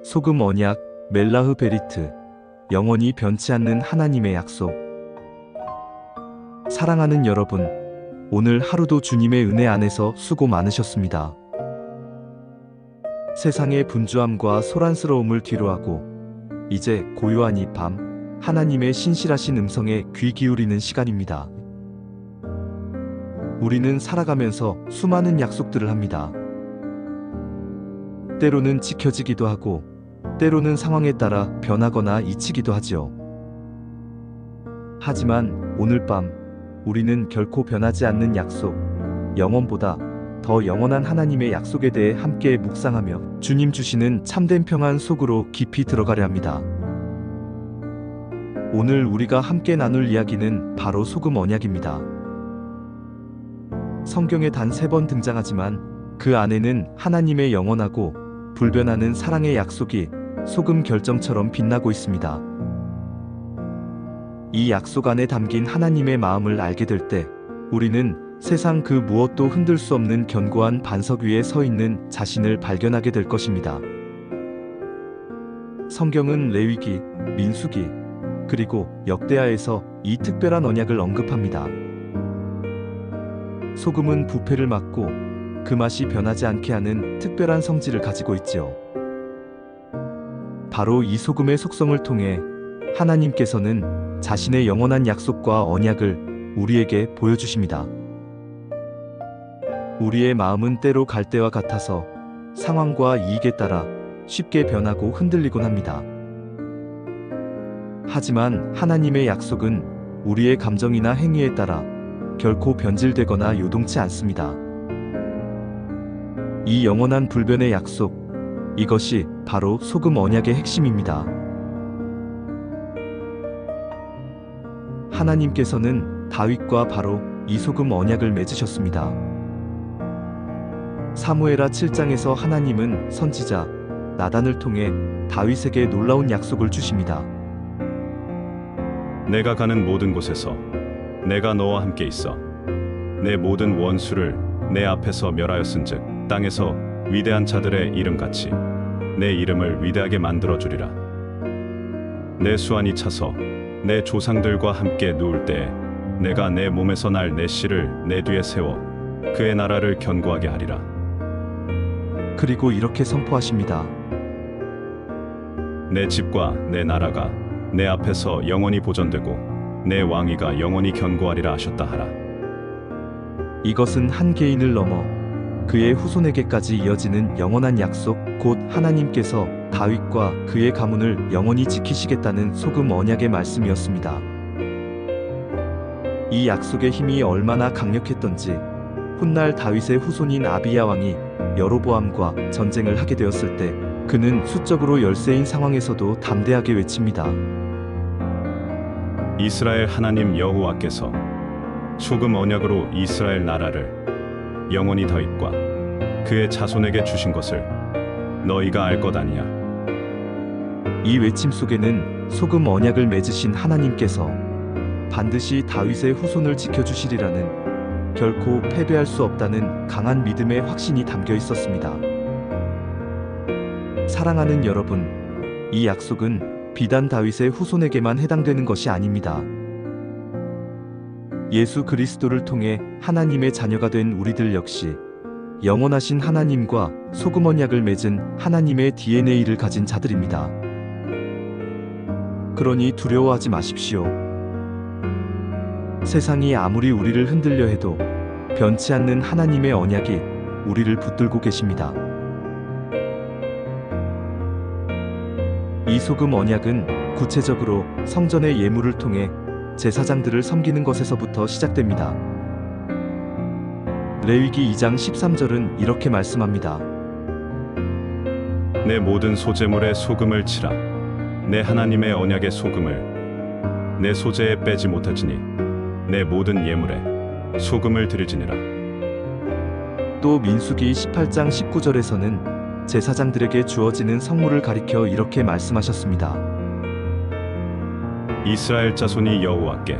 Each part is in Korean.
소금 언약, 멜라흐 베리트, 영원히 변치 않는 하나님의 약속. 사랑하는 여러분, 오늘 하루도 주님의 은혜 안에서 수고 많으셨습니다. 세상의 분주함과 소란스러움을 뒤로하고 이제 고요한 이 밤, 하나님의 신실하신 음성에 귀 기울이는 시간입니다. 우리는 살아가면서 수많은 약속들을 합니다. 때로는 지켜지기도 하고 때로는 상황에 따라 변하거나 잊히기도 하지요. 하지만 오늘 밤 우리는 결코 변하지 않는 약속, 영원보다 더 영원한 하나님의 약속에 대해 함께 묵상하며 주님 주시는 참된 평안 속으로 깊이 들어가려 합니다. 오늘 우리가 함께 나눌 이야기는 바로 소금 언약입니다. 성경에 단 3번 등장하지만 그 안에는 하나님의 영원하고 불변하는 사랑의 약속이 소금 결정처럼 빛나고 있습니다. 이 약속 안에 담긴 하나님의 마음을 알게 될 때 우리는 세상 그 무엇도 흔들 수 없는 견고한 반석 위에 서 있는 자신을 발견하게 될 것입니다. 성경은 레위기, 민수기, 그리고 역대하에서 이 특별한 언약을 언급합니다. 소금은 부패를 막고 그 맛이 변하지 않게 하는 특별한 성질을 가지고 있지요. 바로 이 소금의 속성을 통해 하나님께서는 자신의 영원한 약속과 언약을 우리에게 보여주십니다. 우리의 마음은 때로 갈대와 같아서 상황과 이익에 따라 쉽게 변하고 흔들리곤 합니다. 하지만 하나님의 약속은 우리의 감정이나 행위에 따라 결코 변질되거나 요동치 않습니다. 이 영원한 불변의 약속, 이것이 바로 소금 언약의 핵심입니다. 하나님께서는 다윗과 바로 이 소금 언약을 맺으셨습니다. 사무엘하 7장에서 하나님은 선지자 나단을 통해 다윗에게 놀라운 약속을 주십니다. 내가 가는 모든 곳에서 내가 너와 함께 있어 내 모든 원수를 내 앞에서 멸하였은즉 땅에서 위대한 자들의 이름같이 내 이름을 위대하게 만들어 주리라. 내 수완이 차서 내 조상들과 함께 누울 때에 내가 내 몸에서 날 내 씨를 내 뒤에 세워 그의 나라를 견고하게 하리라. 그리고 이렇게 선포하십니다. 내 집과 내 나라가 내 앞에서 영원히 보존되고 내 왕위가 영원히 견고하리라 하셨다 하라. 이것은 한 개인을 넘어 그의 후손에게까지 이어지는 영원한 약속, 곧 하나님께서 다윗과 그의 가문을 영원히 지키시겠다는 소금 언약의 말씀이었습니다. 이 약속의 힘이 얼마나 강력했던지 훗날 다윗의 후손인 아비야 왕이 여로보암과 전쟁을 하게 되었을 때 그는 수적으로 열세인 상황에서도 담대하게 외칩니다. 이스라엘 하나님 여호와께서 소금 언약으로 이스라엘 나라를 영원히 다윗과 그의 자손에게 주신 것을 너희가 알 것 아니냐. 이 외침 속에는 소금 언약을 맺으신 하나님께서 반드시 다윗의 후손을 지켜주시리라는 결코 패배할 수 없다는 강한 믿음의 확신이 담겨 있었습니다. 사랑하는 여러분, 이 약속은 비단 다윗의 후손에게만 해당되는 것이 아닙니다. 예수 그리스도를 통해 하나님의 자녀가 된 우리들 역시 영원하신 하나님과 소금 언약을 맺은 하나님의 DNA를 가진 자들입니다. 그러니 두려워하지 마십시오. 세상이 아무리 우리를 흔들려 해도 변치 않는 하나님의 언약이 우리를 붙들고 계십니다. 이 소금 언약은 구체적으로 성전의 예물을 통해 제사장들을 섬기는 것에서부터 시작됩니다. 레위기 2장 13절은 이렇게 말씀합니다. 내 모든 소제물에 소금을 치라. 내 하나님의 언약의 소금을 내 소제에 빼지 못할지니 내 모든 예물에 소금을 드릴지니라. 또 민수기 18장 19절에서는 제사장들에게 주어지는 성물을 가리켜 이렇게 말씀하셨습니다. 이스라엘 자손이 여호와께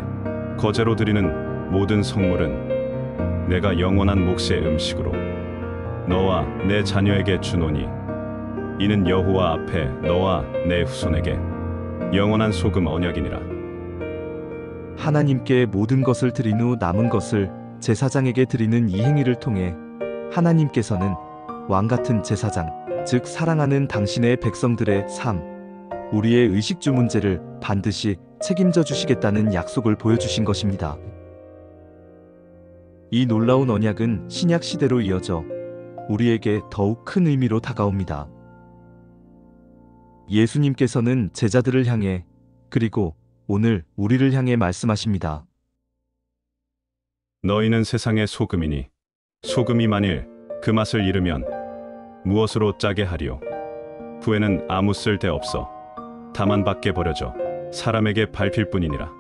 거제로 드리는 모든 성물은 내가 영원한 몫의 음식으로 너와 내 자녀에게 주노니 이는 여호와 앞에 너와 내 후손에게 영원한 소금 언약이니라. 하나님께 모든 것을 드린 후 남은 것을 제사장에게 드리는 이 행위를 통해 하나님께서는 왕같은 제사장, 즉 사랑하는 당신의 백성들의 삶, 우리의 의식주 문제를 반드시 책임져 주시겠다는 약속을 보여주신 것입니다. 이 놀라운 언약은 신약 시대로 이어져 우리에게 더욱 큰 의미로 다가옵니다. 예수님께서는 제자들을 향해 그리고 오늘 우리를 향해 말씀하십니다. 너희는 세상의 소금이니 소금이 만일 그 맛을 잃으면 무엇으로 짜게 하리요? 후에는 아무 쓸데 없어 다만 밖에 버려져 사람에게 밟힐 뿐이니라.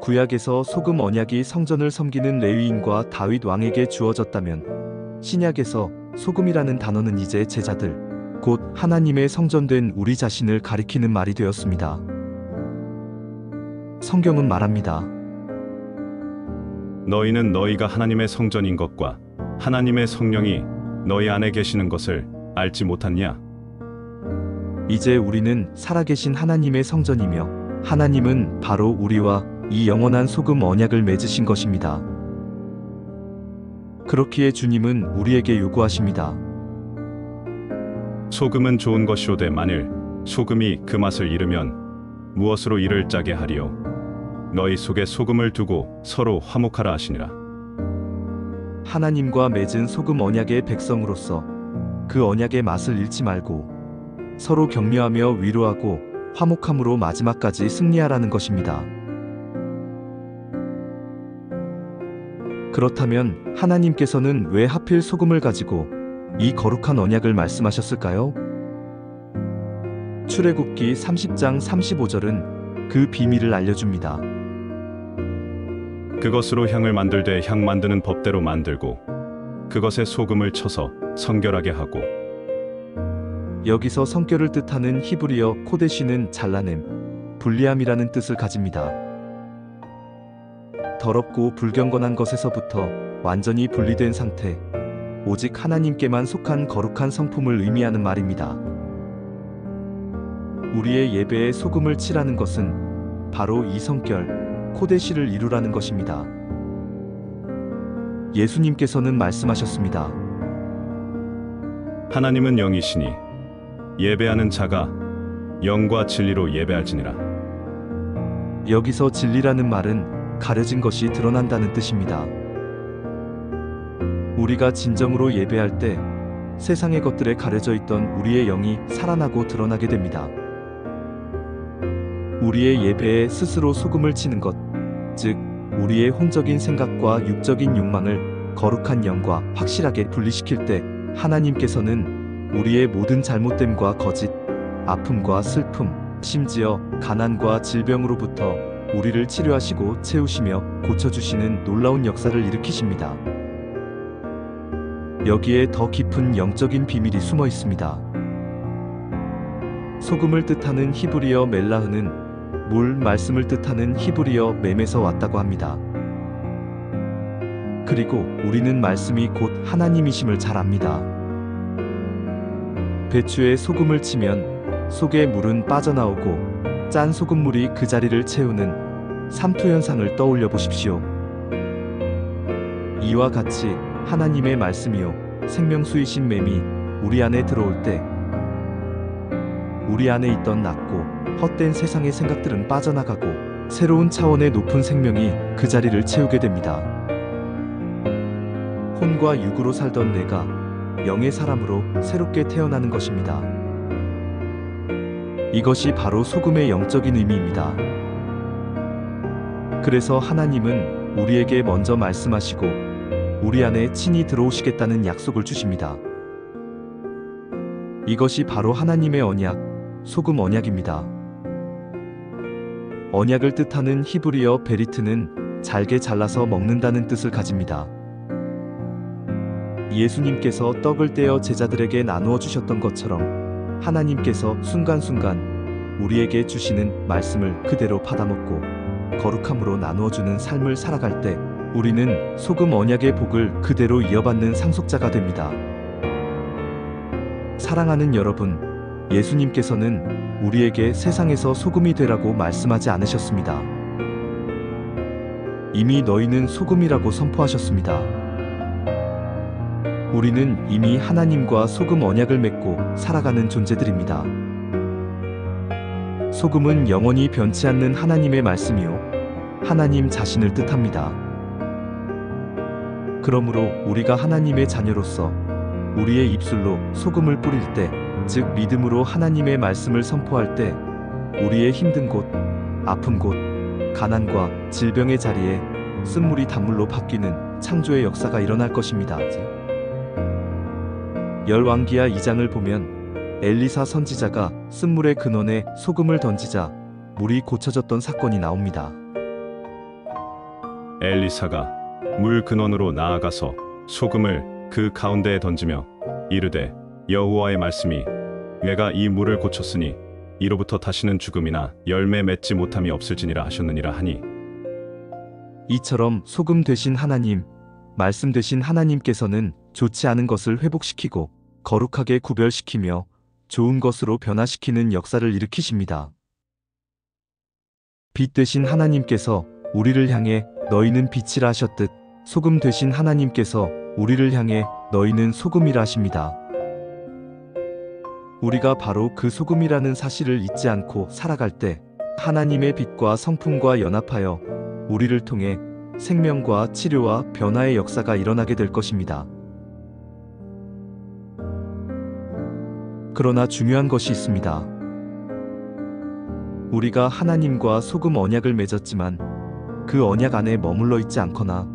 구약에서 소금 언약이 성전을 섬기는 레위인과 다윗 왕에게 주어졌다면 신약에서 소금이라는 단어는 이제 제자들, 곧 하나님의 성전된 우리 자신을 가리키는 말이 되었습니다. 성경은 말합니다. 너희는 너희가 하나님의 성전인 것과 하나님의 성령이 너희 안에 계시는 것을 알지 못하냐? 이제 우리는 살아계신 하나님의 성전이며 하나님은 바로 우리와 이 영원한 소금 언약을 맺으신 것입니다. 그렇기에 주님은 우리에게 요구하십니다. 소금은 좋은 것이로되 만일 소금이 그 맛을 잃으면 무엇으로 이를 짜게 하리요? 너희 속에 소금을 두고 서로 화목하라 하시니라. 하나님과 맺은 소금 언약의 백성으로서 그 언약의 맛을 잃지 말고 서로 격려하며 위로하고 화목함으로 마지막까지 승리하라는 것입니다. 그렇다면 하나님께서는 왜 하필 소금을 가지고 이 거룩한 언약을 말씀하셨을까요? 출애굽기 30장 35절은 그 비밀을 알려줍니다. 그것으로 향을 만들되 향 만드는 법대로 만들고 그것에 소금을 쳐서 성결하게 하고. 여기서 성결을 뜻하는 히브리어 코데시는 잘라냄, 분리함이라는 뜻을 가집니다. 더럽고 불경건한 것에서부터 완전히 분리된 상태, 오직 하나님께만 속한 거룩한 성품을 의미하는 말입니다. 우리의 예배에 소금을 치라는 것은 바로 이 성결, 코데시를 이루라는 것입니다. 예수님께서는 말씀하셨습니다. 하나님은 영이시니 예배하는 자가 영과 진리로 예배할지니라. 여기서 진리라는 말은 가려진 것이 드러난다는 뜻입니다. 우리가 진정으로 예배할 때 세상의 것들에 가려져 있던 우리의 영이 살아나고 드러나게 됩니다. 우리의 예배에 스스로 소금을 치는 것, 즉 우리의 혼적인 생각과 육적인 욕망을 거룩한 영과 확실하게 분리시킬 때 하나님께서는 우리의 모든 잘못됨과 거짓, 아픔과 슬픔, 심지어 가난과 질병으로부터 우리를 치료하시고 채우시며 고쳐주시는 놀라운 역사를 일으키십니다. 여기에 더 깊은 영적인 비밀이 숨어 있습니다. 소금을 뜻하는 히브리어 멜라흐는 물, 말씀을 뜻하는 히브리어 맴에서 왔다고 합니다. 그리고 우리는 말씀이 곧 하나님이심을 잘 압니다. 배추에 소금을 치면 속의 물은 빠져나오고 짠 소금물이 그 자리를 채우는 삼투현상을 떠올려 보십시오. 이와 같이 하나님의 말씀이요 생명수이신 맴이 우리 안에 들어올 때 우리 안에 있던 낮고 헛된 세상의 생각들은 빠져나가고 새로운 차원의 높은 생명이 그 자리를 채우게 됩니다. 혼과 육으로 살던 내가 영의 사람으로 새롭게 태어나는 것입니다. 이것이 바로 소금의 영적인 의미입니다. 그래서 하나님은 우리에게 먼저 말씀하시고 우리 안에 친히 들어오시겠다는 약속을 주십니다. 이것이 바로 하나님의 언약, 소금 언약입니다. 언약을 뜻하는 히브리어 베리트는 잘게 잘라서 먹는다는 뜻을 가집니다. 예수님께서 떡을 떼어 제자들에게 나누어 주셨던 것처럼 하나님께서 순간순간 우리에게 주시는 말씀을 그대로 받아먹고 거룩함으로 나누어 주는 삶을 살아갈 때 우리는 소금 언약의 복을 그대로 이어받는 상속자가 됩니다. 사랑하는 여러분, 예수님께서는 우리에게 세상에서 소금이 되라고 말씀하지 않으셨습니다. 이미 너희는 소금이라고 선포하셨습니다. 우리는 이미 하나님과 소금 언약을 맺고 살아가는 존재들입니다. 소금은 영원히 변치 않는 하나님의 말씀이요, 하나님 자신을 뜻합니다. 그러므로 우리가 하나님의 자녀로서 우리의 입술로 소금을 뿌릴 때, 즉 믿음으로 하나님의 말씀을 선포할 때, 우리의 힘든 곳, 아픈 곳, 가난과 질병의 자리에 쓴물이 단물로 바뀌는 창조의 역사가 일어날 것입니다. 열왕기하 2장을 보면 엘리사 선지자가 쓴물의 근원에 소금을 던지자 물이 고쳐졌던 사건이 나옵니다. 엘리사가 물 근원으로 나아가서 소금을 그 가운데에 던지며 이르되 여호와의 말씀이 내가 이 물을 고쳤으니 이로부터 다시는 죽음이나 열매 맺지 못함이 없을지니라 하셨느니라 하니, 이처럼 소금 되신 하나님, 말씀 되신 하나님께서는 좋지 않은 것을 회복시키고 거룩하게 구별시키며 좋은 것으로 변화시키는 역사를 일으키십니다. 빛 되신 하나님께서 우리를 향해 너희는 빛이라 하셨듯 소금 되신 하나님께서 우리를 향해 너희는 소금이라 하십니다. 우리가 바로 그 소금이라는 사실을 잊지 않고 살아갈 때 하나님의 빛과 성품과 연합하여 우리를 통해 생명과 치료와 변화의 역사가 일어나게 될 것입니다. 그러나 중요한 것이 있습니다. 우리가 하나님과 소금 언약을 맺었지만 그 언약 안에 머물러 있지 않거나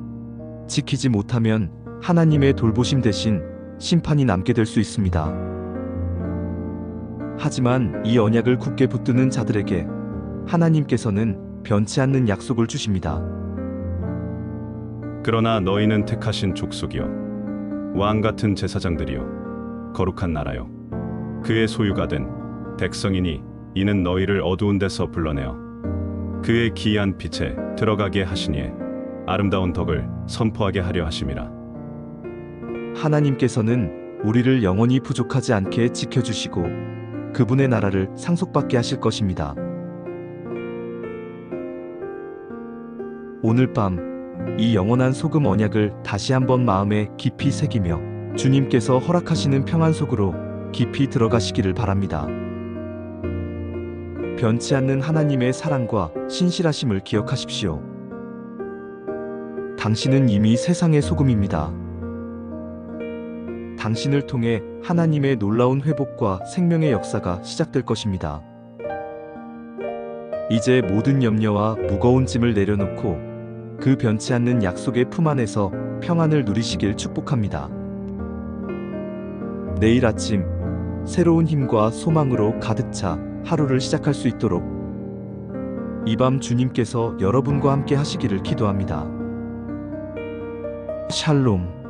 지키지 못하면 하나님의 돌보심 대신 심판이 남게 될 수 있습니다. 하지만 이 언약을 굳게 붙드는 자들에게 하나님께서는 변치 않는 약속을 주십니다. 그러나 너희는 택하신 족속이요 왕 같은 제사장들이요 거룩한 나라요 그의 소유가 된 백성이니 이는 너희를 어두운 데서 불러내어 그의 기이한 빛에 들어가게 하시니에 아름다운 덕을 선포하게 하려 하심이라. 하나님께서는 우리를 영원히 부족하지 않게 지켜주시고 그분의 나라를 상속받게 하실 것입니다. 오늘 밤 이 영원한 소금 언약을 다시 한번 마음에 깊이 새기며 주님께서 허락하시는 평안 속으로 깊이 들어가시기를 바랍니다. 변치 않는 하나님의 사랑과 신실하심을 기억하십시오. 당신은 이미 세상의 소금입니다. 당신을 통해 하나님의 놀라운 회복과 생명의 역사가 시작될 것입니다. 이제 모든 염려와 무거운 짐을 내려놓고 그 변치 않는 약속의 품 안에서 평안을 누리시길 축복합니다. 내일 아침 새로운 힘과 소망으로 가득 차 하루를 시작할 수 있도록 이 밤 주님께서 여러분과 함께 하시기를 기도합니다. 샬롬.